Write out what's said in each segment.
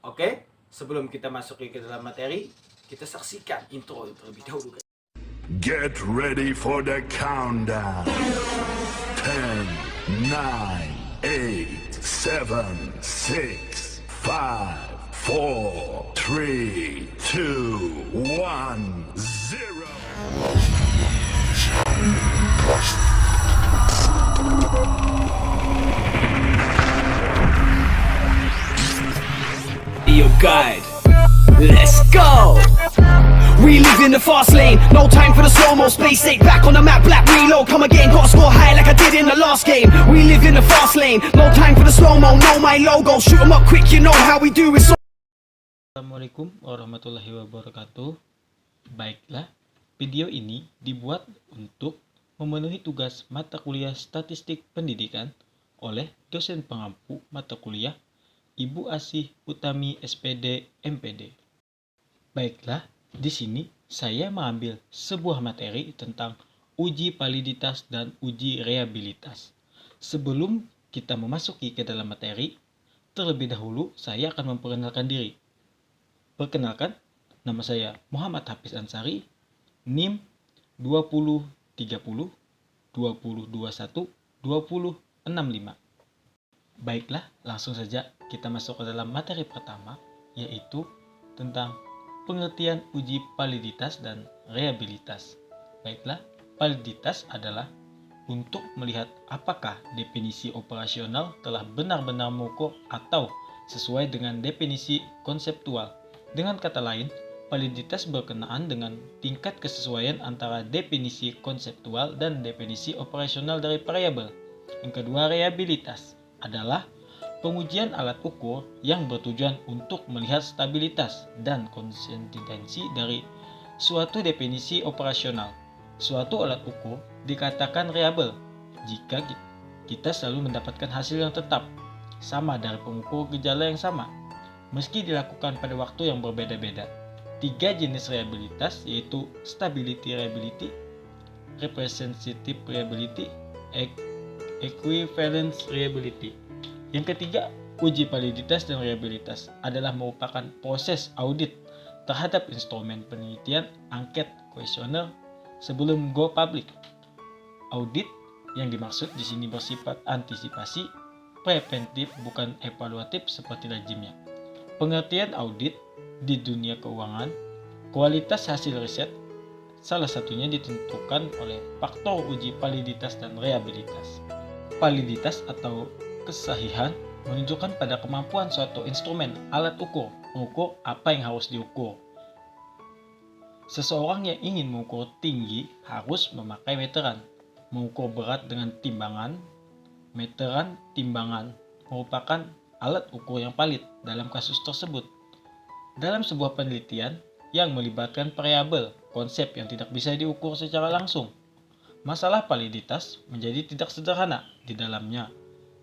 Oke, sebelum kita masuk ke dalam materi, kita saksikan intro terlebih dahulu. Get ready for the countdown. 10, 9, 8, 7, 6, 5, 4, 3, 2, 1, 0. Your guide. Let's go. We live in the fast lane, no time for the slow-mo. Space 8 back on the map, black reload. Come again, gotta score high like I did in the last game. We live in the fast lane, no time for the slow-mo. Know my logo, shoot 'em up quick, you know how we do it. Assalamualaikum warahmatullahi wabarakatuh. Baiklah, video ini dibuat untuk memenuhi tugas mata kuliah Statistik Pendidikan oleh dosen pengampu mata kuliah Ibu Asih Utami SPD MPD. Baiklah, di sini saya mengambil sebuah materi tentang uji validitas dan uji reliabilitas. Sebelum kita memasuki ke dalam materi, terlebih dahulu saya akan memperkenalkan diri. Perkenalkan, nama saya Muhammad Hafiz Ansari, NIM 2030 2021 2065. Baiklah, langsung saja kita masuk ke dalam materi pertama, yaitu tentang pengertian uji validitas dan reliabilitas. Baiklah, validitas adalah untuk melihat apakah definisi operasional telah benar-benar mengukur atau sesuai dengan definisi konseptual. Dengan kata lain, validitas berkenaan dengan tingkat kesesuaian antara definisi konseptual dan definisi operasional dari variabel. Yang kedua, reliabilitas adalah pengujian alat ukur yang bertujuan untuk melihat stabilitas dan konsistensi dari suatu definisi operasional. Suatu alat ukur dikatakan reliable jika kita selalu mendapatkan hasil yang tetap, sama dari pengukur gejala yang sama, meski dilakukan pada waktu yang berbeda-beda. 3 jenis reliabilitas yaitu stability reliability, representative reliability, equivalence reliability. Yang ketiga, uji validitas dan reliabilitas adalah merupakan proses audit terhadap instrumen penelitian, angket, kuesioner sebelum go public. Audit yang dimaksud di sini bersifat antisipasi, preventif bukan evaluatif seperti lazimnya. Pengertian audit di dunia keuangan, kualitas hasil riset salah satunya ditentukan oleh faktor uji validitas dan reliabilitas. Validitas atau kesahihan menunjukkan pada kemampuan suatu instrumen alat ukur mengukur apa yang harus diukur. Seseorang yang ingin mengukur tinggi harus memakai meteran. Mengukur berat dengan timbangan, meteran timbangan merupakan alat ukur yang valid dalam kasus tersebut. Dalam sebuah penelitian yang melibatkan variabel, konsep yang tidak bisa diukur secara langsung, masalah validitas menjadi tidak sederhana. Di dalamnya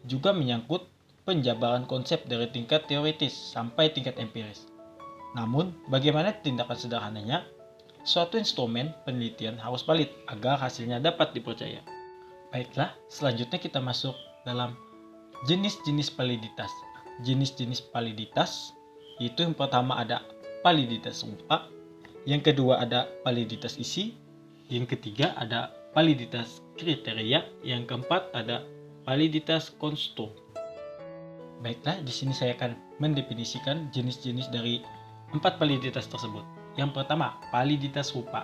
juga menyangkut penjabaran konsep dari tingkat teoritis sampai tingkat empiris. Namun, bagaimana tindakan sederhananya? Suatu instrumen penelitian harus valid agar hasilnya dapat dipercaya. Baiklah, selanjutnya kita masuk dalam jenis-jenis validitas. Jenis-jenis validitas yaitu yang pertama ada validitas rupa, yang kedua ada validitas isi, yang ketiga ada validitas kriteria, yang keempat ada validitas konstruk. Baiklah, di sini saya akan mendefinisikan jenis-jenis dari 4 validitas tersebut. Yang pertama, validitas rupa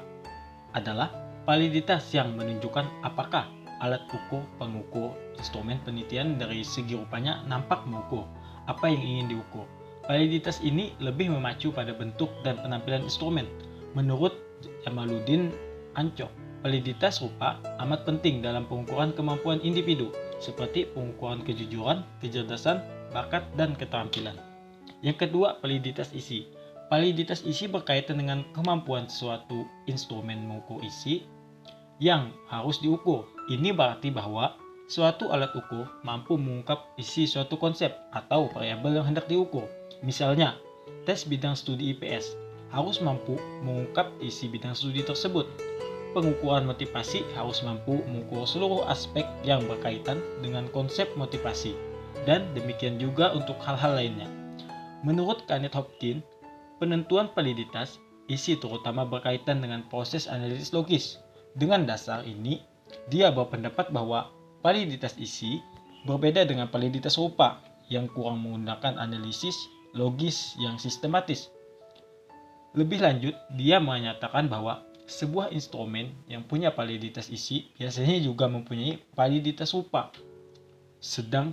adalah validitas yang menunjukkan apakah alat ukur pengukur instrumen penelitian dari segi rupanya nampak mengukur apa yang ingin diukur. Validitas ini lebih memacu pada bentuk dan penampilan instrumen. Menurut Jamaluddin Ancok, validitas rupa amat penting dalam pengukuran kemampuan individu, seperti pengukuran kejujuran, kecerdasan, bakat, dan keterampilan. Yang kedua, validitas isi. Validitas isi berkaitan dengan kemampuan suatu instrumen mengukur isi yang harus diukur. Ini berarti bahwa suatu alat ukur mampu mengungkap isi suatu konsep atau variabel yang hendak diukur. Misalnya, tes bidang studi IPS harus mampu mengungkap isi bidang studi tersebut. Pengukuran motivasi harus mampu mengukur seluruh aspek yang berkaitan dengan konsep motivasi, dan demikian juga untuk hal-hal lainnya. Menurut Kenneth Hopkins, penentuan validitas isi terutama berkaitan dengan proses analisis logis. Dengan dasar ini, dia berpendapat bahwa validitas isi berbeda dengan validitas rupa yang kurang menggunakan analisis logis yang sistematis. Lebih lanjut, dia menyatakan bahwa sebuah instrumen yang punya validitas isi biasanya juga mempunyai validitas rupa, sedang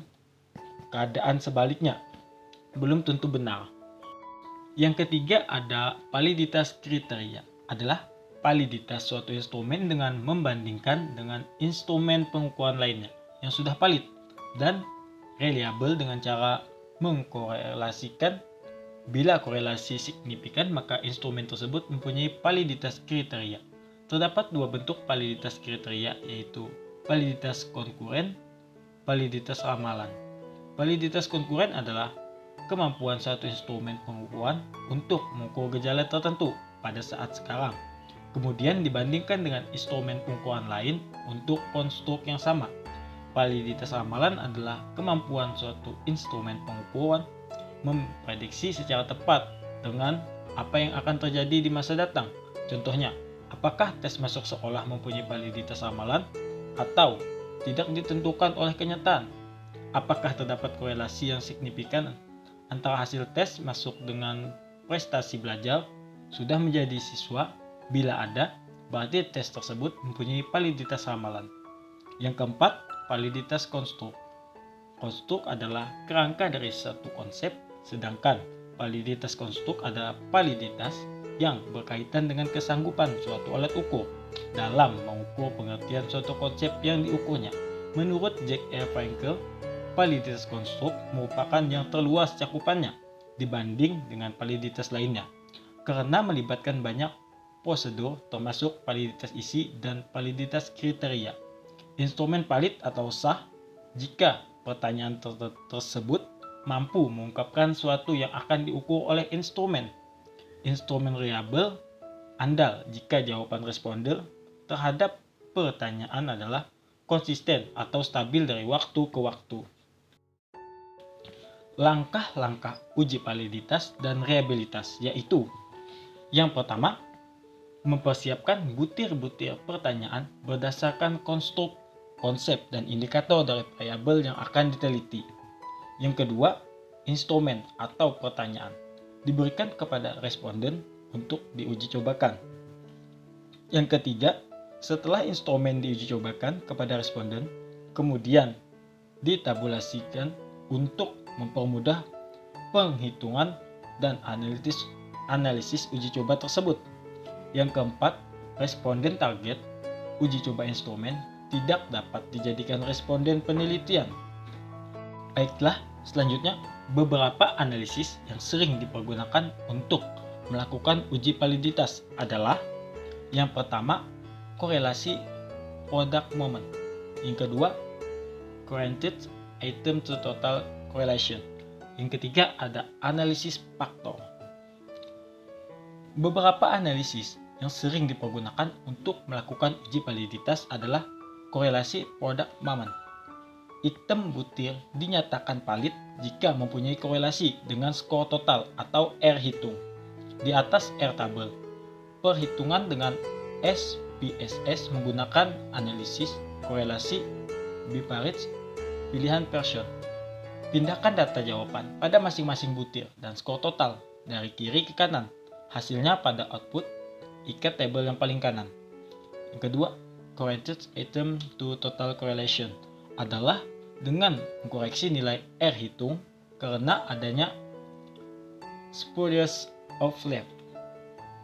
keadaan sebaliknya belum tentu benar. Yang ketiga ada validitas kriteria, adalah validitas suatu instrumen dengan membandingkan dengan instrumen pengukuran lainnya yang sudah valid dan reliable dengan cara mengkorelasikan. Bila korelasi signifikan, maka instrumen tersebut mempunyai validitas kriteria. Terdapat dua bentuk validitas kriteria, yaitu validitas konkuren, validitas ramalan. Validitas konkuren adalah kemampuan satu instrumen pengukuran untuk mengukur gejala tertentu pada saat sekarang, kemudian dibandingkan dengan instrumen pengukuran lain untuk konstruk yang sama. Validitas ramalan adalah kemampuan suatu instrumen pengukuran memprediksi secara tepat dengan apa yang akan terjadi di masa datang. Contohnya, apakah tes masuk sekolah mempunyai validitas ramalan atau tidak ditentukan oleh kenyataan? Apakah terdapat korelasi yang signifikan antara hasil tes masuk dengan prestasi belajar sudah menjadi siswa? Bila ada, berarti tes tersebut mempunyai validitas ramalan. Yang keempat, validitas konstruk. Konstruk adalah kerangka dari satu konsep, sedangkan validitas konstruk adalah validitas yang berkaitan dengan kesanggupan suatu alat ukur dalam mengukur pengertian suatu konsep yang diukurnya. Menurut Jack R. Frankel, validitas konstruk merupakan yang terluas cakupannya dibanding dengan validitas lainnya karena melibatkan banyak prosedur termasuk validitas isi dan validitas kriteria. Instrumen valid atau sah jika pertanyaan tersebut mampu mengungkapkan suatu yang akan diukur oleh instrumen. Instrumen reliable andal jika jawaban responder terhadap pertanyaan adalah konsisten atau stabil dari waktu ke waktu. Langkah-langkah uji validitas dan reliabilitas yaitu: yang pertama, mempersiapkan butir-butir pertanyaan berdasarkan konstruk, konsep, dan indikator dari variabel yang akan diteliti. Yang kedua, instrumen atau pertanyaan diberikan kepada responden untuk diuji cobakan. Yang ketiga, setelah instrumen diuji cobakan kepada responden, kemudian ditabulasikan untuk mempermudah penghitungan dan analisis uji coba tersebut. Yang keempat, responden target uji coba instrumen tidak dapat dijadikan responden penelitian. Baiklah, selanjutnya beberapa analisis yang sering dipergunakan untuk melakukan uji validitas adalah: yang pertama, korelasi product moment. Yang kedua, correlated item to total correlation. Yang ketiga ada analisis faktor. Beberapa analisis yang sering dipergunakan untuk melakukan uji validitas adalah korelasi product moment. Item butir dinyatakan valid jika mempunyai korelasi dengan skor total atau R hitung di atas R tabel. Perhitungan dengan SPSS menggunakan analisis korelasi bivariate pilihan Pearson. Pindahkan data jawaban pada masing-masing butir dan skor total dari kiri ke kanan. Hasilnya pada output ikat tabel yang paling kanan. Yang kedua, correlated item to total correlation adalah dengan mengkoreksi nilai R hitung karena adanya spurious overlap.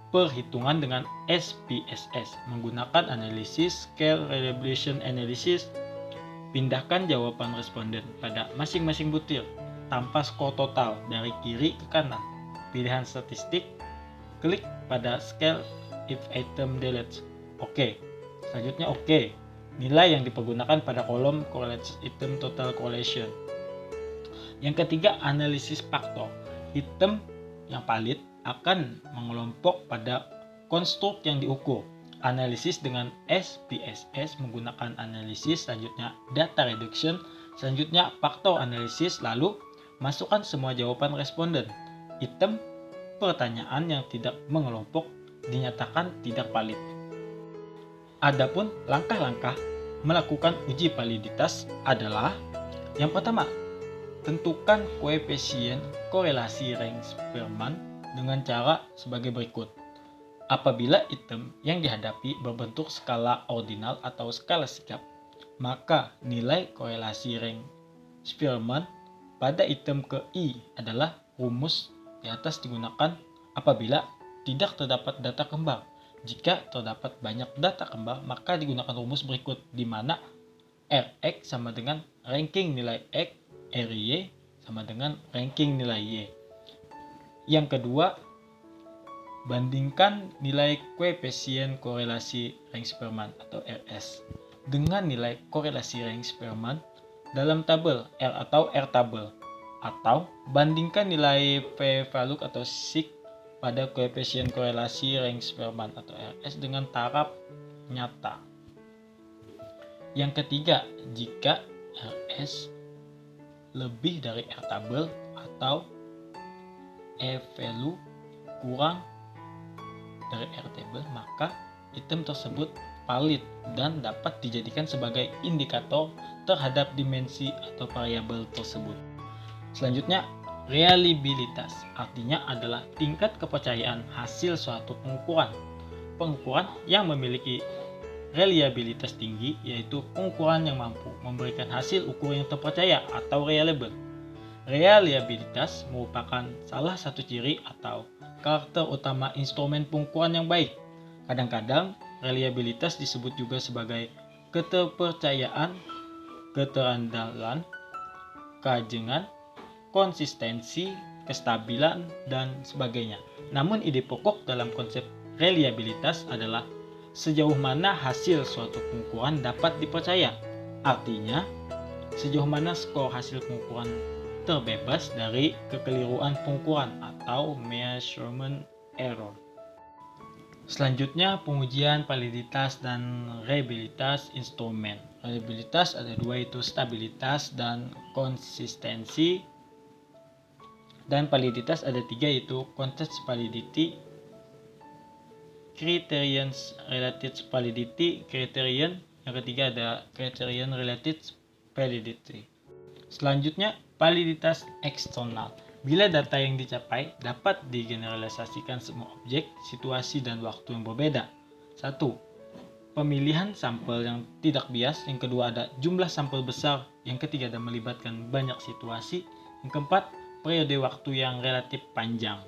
Perhitungan dengan SPSS menggunakan analisis scale reliability analysis. Pindahkan jawaban responden pada masing-masing butir tanpa skor total dari kiri ke kanan. Pilihan statistik, klik pada scale if item delete. Oke. Selanjutnya oke. Nilai yang dipergunakan pada kolom correlated item total correlation. Yang ketiga, analisis faktor. Item yang valid akan mengelompok pada konstruk yang diukur. Analisis dengan SPSS menggunakan analisis, selanjutnya data reduction, selanjutnya faktor analisis, lalu masukkan semua jawaban responden. item pertanyaan yang tidak mengelompok dinyatakan tidak valid. Adapun langkah-langkah melakukan uji validitas adalah: yang pertama, tentukan koefisien korelasi rank Spearman dengan cara sebagai berikut. Apabila item yang dihadapi berbentuk skala ordinal atau skala sikap, maka nilai korelasi rank Spearman pada item ke I adalah rumus di atas digunakan apabila tidak terdapat data kembar. Jika terdapat banyak data kembar, maka digunakan rumus berikut, di mana Rx sama dengan ranking nilai X, Ry sama dengan ranking nilai Y. Yang kedua, bandingkan nilai koefisien korelasi rank Spearman atau RS dengan nilai korelasi rank Spearman dalam tabel R atau R tabel, atau bandingkan nilai p-value atau sig pada koefisien korelasi rank Spearman atau RS dengan taraf nyata. Yang ketiga, jika RS lebih dari R tabel atau e-value kurang dari R table, maka item tersebut valid dan dapat dijadikan sebagai indikator terhadap dimensi atau variabel tersebut. Selanjutnya, reliabilitas artinya adalah tingkat kepercayaan hasil suatu pengukuran. Pengukuran yang memiliki reliabilitas tinggi yaitu pengukuran yang mampu memberikan hasil ukur yang terpercaya atau reliable. Reliabilitas merupakan salah satu ciri atau karakter utama instrumen pengukuran yang baik. Kadang-kadang reliabilitas disebut juga sebagai keterpercayaan, keterandalan, keajengan, konsistensi, kestabilan, dan sebagainya. Namun ide pokok dalam konsep reliabilitas adalah sejauh mana hasil suatu pengukuran dapat dipercaya. Artinya, sejauh mana skor hasil pengukuran terbebas dari kekeliruan pengukuran atau measurement error. Selanjutnya, pengujian validitas dan reliabilitas instrumen. Reliabilitas ada dua, yaitu stabilitas dan konsistensi. Dan validitas ada tiga, yaitu context validity, criterion related validity, criterion. Yang ketiga ada criterion related validity. Selanjutnya, validitas eksternal. Bila data yang dicapai dapat digeneralisasikan semua objek, situasi, dan waktu yang berbeda. 1. Pemilihan sampel yang tidak bias. Yang kedua ada jumlah sampel besar. Yang ketiga ada melibatkan banyak situasi. Yang keempat, periode waktu yang relatif panjang.